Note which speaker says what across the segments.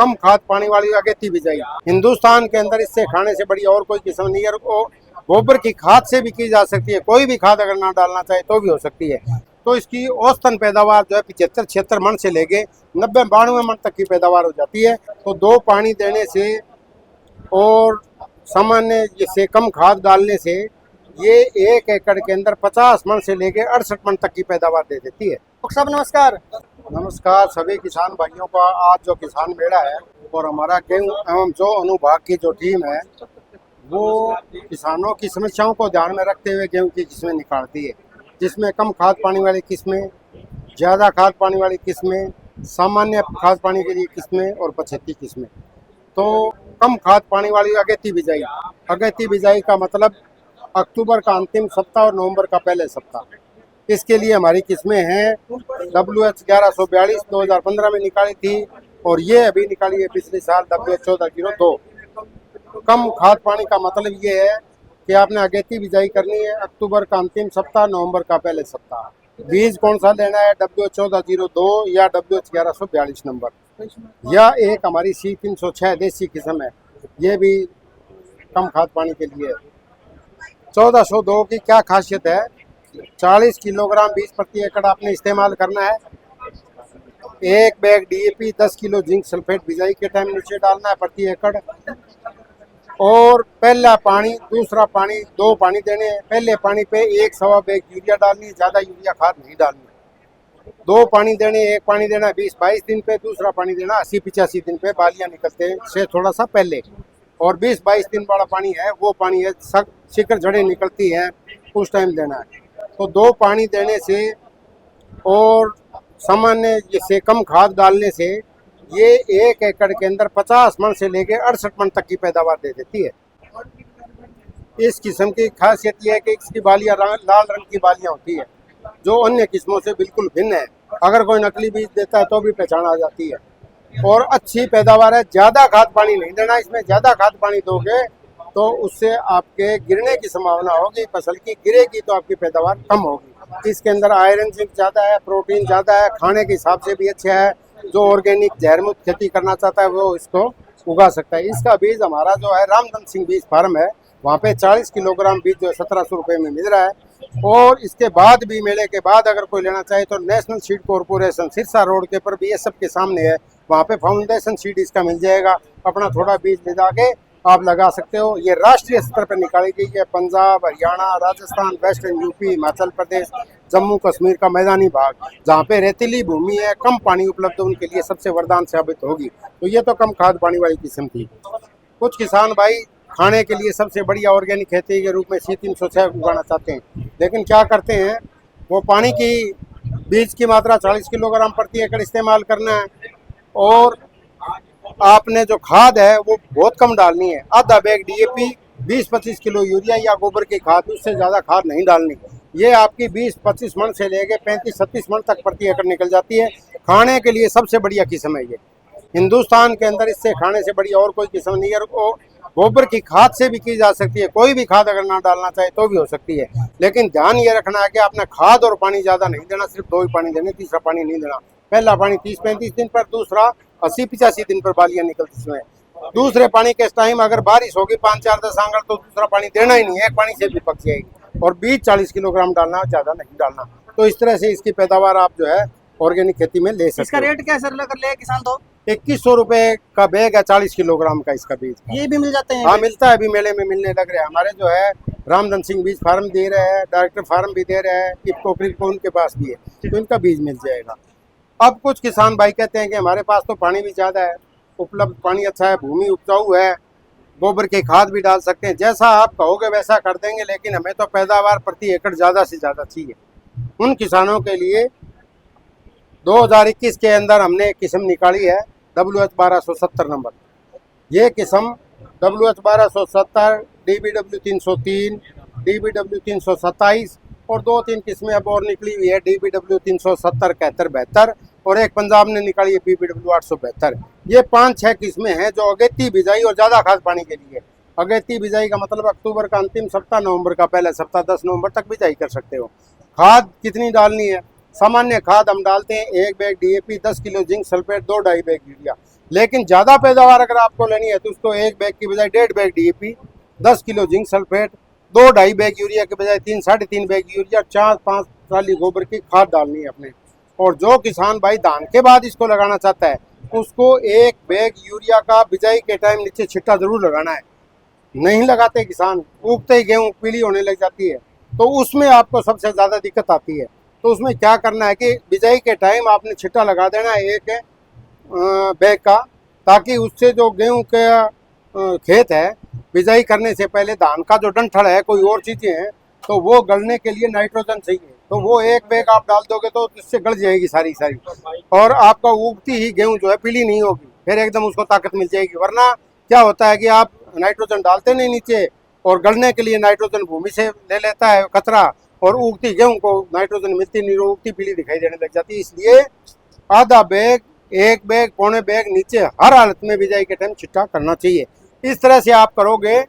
Speaker 1: कम खाद पानी वाली अगेती बिजाई हिंदुस्तान के अंदर इससे खाने से बड़ी और कोई किस्म नहीं है। वो गोबर की खाद से भी की जा सकती है, कोई भी खाद अगर ना डालना चाहे तो भी हो सकती है। तो इसकी औसतन पैदावार जो है 75-76 मन से लेके 90-92 मन तक की पैदावार हो जाती है। तो 2 पानी देने से और सामान्य से कम खाद डालने से ये 1 एकड़ के अंदर 50 मन से लेके 68 मन तक की पैदावार दे देती है।
Speaker 2: साहब नमस्कार।
Speaker 1: नमस्कार सभी किसान भाइयों का। आज जो किसान मेला है और हमारा गेहूं एवं जो अनुभाग की जो टीम है वो किसानों की समस्याओं को ध्यान में रखते हुए गेहूं की किस्में निकालती है, जिसमें कम खाद पानी वाली किस्में, ज़्यादा खाद पानी वाली किस्में, सामान्य खाद पानी के लिए किस्में और पछेती किस्में। तो कम खाद पानी वाली अगेती बिजाई, अगेती बिजाई का मतलब अक्टूबर का अंतिम सप्ताह और नवंबर का पहले सप्ताह। इसके लिए हमारी किस्में हैं WH 1142 2015 में निकाली थी और ये अभी निकाली है पिछले साल WH 1402। कम खाद पानी का मतलब ये है कि आपने अगेती बिजाई करनी है अक्टूबर का अंतिम सप्ताह, नवंबर का पहले सप्ताह। बीज कौन सा लेना है, WH 1402 या WH 1142 नंबर, या एक हमारी C306 देसी किस्म है, ये भी कम खाद पानी के लिए है। 1402 की क्या खासियत है, 40 किलोग्राम बीज प्रति एकड़ आपने इस्तेमाल करना है। 1 bag DAP 10 kilo zinc sulphate बिजाई के टाइम नीचे डालना है प्रति एकड़। और पहला पानी दूसरा पानी 2 पानी देने हैं। पहले पानी पे 1-1.25 बैग यूरिया डालनी है, ज़्यादा यूरिया खाद नहीं डालनी। 2 पानी देने, 1 पानी देना 20-22 दिन पे, दूसरा पानी देना 80-85 दिन पे, बालियाँ निकलते हैं से थोड़ा सा पहले। और 20-22 दिन वाला पानी है वो पानी है शिकड़ जड़ें निकलती हैं उस टाइम देना है। तो 2 पानी देने से और सामान्य से कम खाद डालने से ये 1 एकड़ के अंदर 50 मन से लेके 68 मन तक की पैदावार दे देती है। इस किस्म की खासियत ये है कि इसकी बालियाँ लाल रंग की बालियाँ होती है जो अन्य किस्मों से बिल्कुल भिन्न है। अगर कोई नकली बीज देता है तो भी पहचान आ जाती है। और अच्छी पैदावार है। ज़्यादा खाद पानी नहीं देना, इसमें ज़्यादा खाद पानी दोगे तो उससे आपके गिरने की संभावना होगी, फसल की गिरेगी तो आपकी पैदावार कम होगी। इसके अंदर आयरन जिंक ज़्यादा है, प्रोटीन ज़्यादा है, खाने के हिसाब से भी अच्छा है। जो ऑर्गेनिक जहरमुक्त खेती करना चाहता है वो इसको उगा सकता है। इसका बीज हमारा जो है रामधन सिंह बीज फार्म है, वहाँ पे 40 किलोग्राम बीज जो 1700 रुपये में मिल रहा है। और इसके बाद भी मेले के बाद अगर कोई लेना चाहे तो national seed corporation Sirsa road के पर भी ये सब के सामने है, वहाँ पे फाउंडेशन सीड इसका मिल जाएगा। अपना थोड़ा बीज ले जाके आप लगा सकते हो। ये राष्ट्रीय स्तर पर निकाली गई है। पंजाब, हरियाणा, राजस्थान, वेस्टर्न यूपी, हिमाचल प्रदेश, जम्मू कश्मीर का मैदानी भाग जहाँ पे रेतीली भूमि है, कम पानी उपलब्ध, उनके लिए सबसे वरदान साबित होगी। तो ये तो कम खाद पानी वाली किस्म थी। कुछ किसान भाई खाने के लिए सबसे बढ़िया ऑर्गेनिक खेती के रूप में C306 उगाना चाहते हैं, लेकिन क्या करते हैं वो पानी की बीज की मात्रा 40 किलोग्राम प्रति एकड़ इस्तेमाल करना है और आपने जो खाद है वो बहुत कम डालनी है। आधा बैग DAP, 20-25 किलो यूरिया या गोबर की खाद, उससे ज़्यादा खाद नहीं डालनी। ये आपकी 20-25 मन से लेके 35-36 मन तक प्रति एकड़ निकल जाती है। खाने के लिए सबसे बढ़िया किस्म है ये। हिंदुस्तान के अंदर इससे खाने से बड़ी और कोई किस्म नहीं है। वो गोबर की खाद से भी की जा सकती है, कोई भी खाद अगर ना डालना चाहे तो भी हो सकती है। लेकिन ध्यान ये रखना है कि आपने खाद और पानी ज़्यादा नहीं देना, सिर्फ 2 ही पानी देने, तीसरा पानी नहीं देना। पहला पानी 30-35 दिन पर, दूसरा 80-85 दिन पर बालियाँ निकलती इसमें। दूसरे पानी के टाइम अगर बारिश होगी 5-4-10 आंगड़ तो दूसरा पानी देना ही नहीं है, 1 पानी से भी पक जाएगी। और बीज 40 किलोग्राम डालना, ज़्यादा नहीं डालना। तो इस तरह से इसकी पैदावार आप जो है ऑर्गेनिक खेती में ले सकते हैं।
Speaker 2: इसका रेट क्या सर अगर ले किसान तो?
Speaker 1: 2100 रुपये का बैग है 40 किलोग्राम का इसका बीज।
Speaker 2: ये भी मिल जाते हैं?
Speaker 1: हाँ मिलता है, अभी मेले में मिलने लग रहे हैं। हमारे जो है रामधन सिंह बीज फार्म दे रहे हैं, डायरेक्टर फार्म भी दे रहे हैं, इफ्को उनके पास भी है, तो इनका बीज मिल जाएगा। अब कुछ किसान भाई कहते हैं कि हमारे पास तो पानी भी ज़्यादा है, उपलब्ध पानी अच्छा है, भूमि उपजाऊ है, गोबर की खाद भी डाल सकते हैं। जैसा आप कहोगे वैसा कर देंगे, लेकिन हमें तो पैदावार प्रति एकड़ ज़्यादा से ज़्यादा चाहिए। उन किसानों के लिए 2021 के अंदर हमने एक किस्म निकाली है WH 1270 नंबर। ये किस्म WH 1270, DBW 303, DBW 327 और 2-3 किस्में अब और निकली हुई है, DBW 370, 71, 72 और एक पंजाब ने निकाली है BBW 872। ये 5-6 किस्में हैं जो अगेती बिजाई और ज़्यादा खाद पानी के लिए। अगेती बिजाई का मतलब अक्टूबर का अंतिम सप्ताह, नवंबर का पहला सप्ताह, 10 नवंबर तक बिजाई कर सकते हो। खाद कितनी डालनी है? सामान्य खाद हम डालते हैं 1 bag DAP, 10 kilo zinc sulphate, 2-2.5 bag urea. लेकिन ज़्यादा पैदावार अगर आपको लेनी है तो उसको 1 बैग की बजाय 1.5 bag DAP, 10 kilo zinc sulphate, 2-2.5 bag urea के बजाय 3-3.5 बैग यूरिया, 4-5 ट्राली गोबर की खाद डालनी है अपने। और जो किसान भाई धान के बाद इसको लगाना चाहता है उसको 1 बैग यूरिया का बिजाई के टाइम नीचे छिट्टा जरूर लगाना है। नहीं लगाते किसान, उगते ही गेहूँ पीली होने लग जाती है, तो उसमें आपको सबसे ज़्यादा दिक्कत आती है। तो उसमें क्या करना है कि बिजाई के टाइम आपने छिट्टा लगा देना है 1 बैग का, ताकि उससे जो गेहूं के खेत है बिजाई करने से पहले धान का जो डंठल है कोई और चीज़ें हैं तो वो गलने के लिए नाइट्रोजन चाहिए, तो वो 1 बैग आप डाल दोगे तो इससे गल जाएगी सारी और आपका उगती ही गेहूं जो है पीली नहीं होगी, फिर एकदम उसको ताकत मिल जाएगी। वरना क्या होता है कि आप नाइट्रोजन डालते नहीं नीचे और गलने के लिए नाइट्रोजन भूमि से ले लेता है कचरा और उगती गेहूं को नाइट्रोजन मिलती नहीं, उगती पीली दिखाई देने लग जाती है। इसलिए आधा बैग, 1 बैग, पौने बैग नीचे हर हालत में बिजाई के टाइम छिट्टा करना चाहिए। इस तरह से आप करोगे,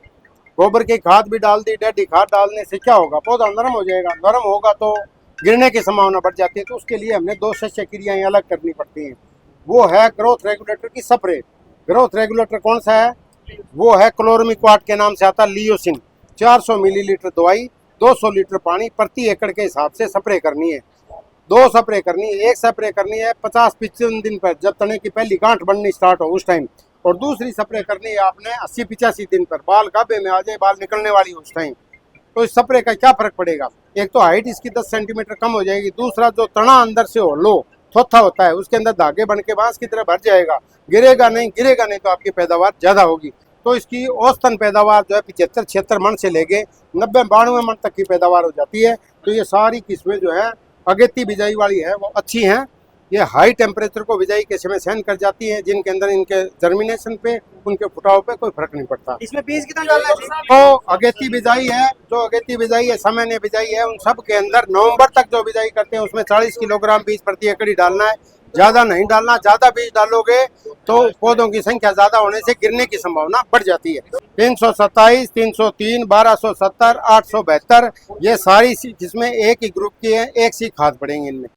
Speaker 1: गोबर की खाद भी डाल दी, डैडी खाद डालने से क्या होगा, पौधा नरम हो जाएगा, नरम होगा तो गिरने की संभावना बढ़ जाती है। तो उसके लिए हमने 2 शस्य क्रियाएं अलग करनी पड़ती हैं। वो है ग्रोथ रेगुलेटर की स्प्रे। ग्रोथ रेगुलेटर कौन सा है, वो है क्लोरमिक्वाट के नाम से आता है, लियोसिन। 400 मिलीलीटर दवाई 200 लीटर पानी प्रति एकड़ के हिसाब से स्प्रे करनी है। 2 स्प्रे करनी है। 1 स्प्रे करनी है 50-55 दिन पर, जब तने की पहली गांठ बननी स्टार्ट हो उस टाइम, और दूसरी स्प्रे करनी है आपने 80-85 दिन पर, बाल गाभे में आ जाए, बाल निकलने वाली उस टाइम। तो इस स्प्रे का क्या फर्क पड़ेगा, एक तो हाइट इसकी 10 सेंटीमीटर कम हो जाएगी, दूसरा जो तना अंदर से हो लो थोथा होता है उसके अंदर धागे बन के बांस की तरह भर जाएगा, गिरेगा नहीं तो आपकी पैदावार ज़्यादा होगी। तो इसकी औसतन पैदावार जो है 75-76 मन से लेके 90-92 मन तक की पैदावार हो जाती है। तो ये सारी किस्में जो है अगेती बिजाई वाली है वो अच्छी हैं। ये हाई टेम्परेचर को बिजाई के समय सहन कर जाती है, जिनके अंदर इनके जर्मिनेशन पे, उनके फुटाव पे कोई फर्क नहीं पड़ता।
Speaker 2: इसमें बीज कितना डालना चाहिए?
Speaker 1: तो अगेती बिजाई है, जो अगेती बिजाई है, सामान्य बिजाई है, उन सब के अंदर नवंबर तक जो बिजाई करते हैं उसमें 40 किलोग्राम बीज प्रति एकड़ ही डालना है, ज़्यादा नहीं डालना। ज़्यादा बीज डालोगे तो पौधों की संख्या ज़्यादा होने से गिरने की संभावना बढ़ जाती है। 327, 303, 1270, 872 ये सारी जिसमें एक ही ग्रुप की है, एक सी खाद पड़ेंगे इनमें।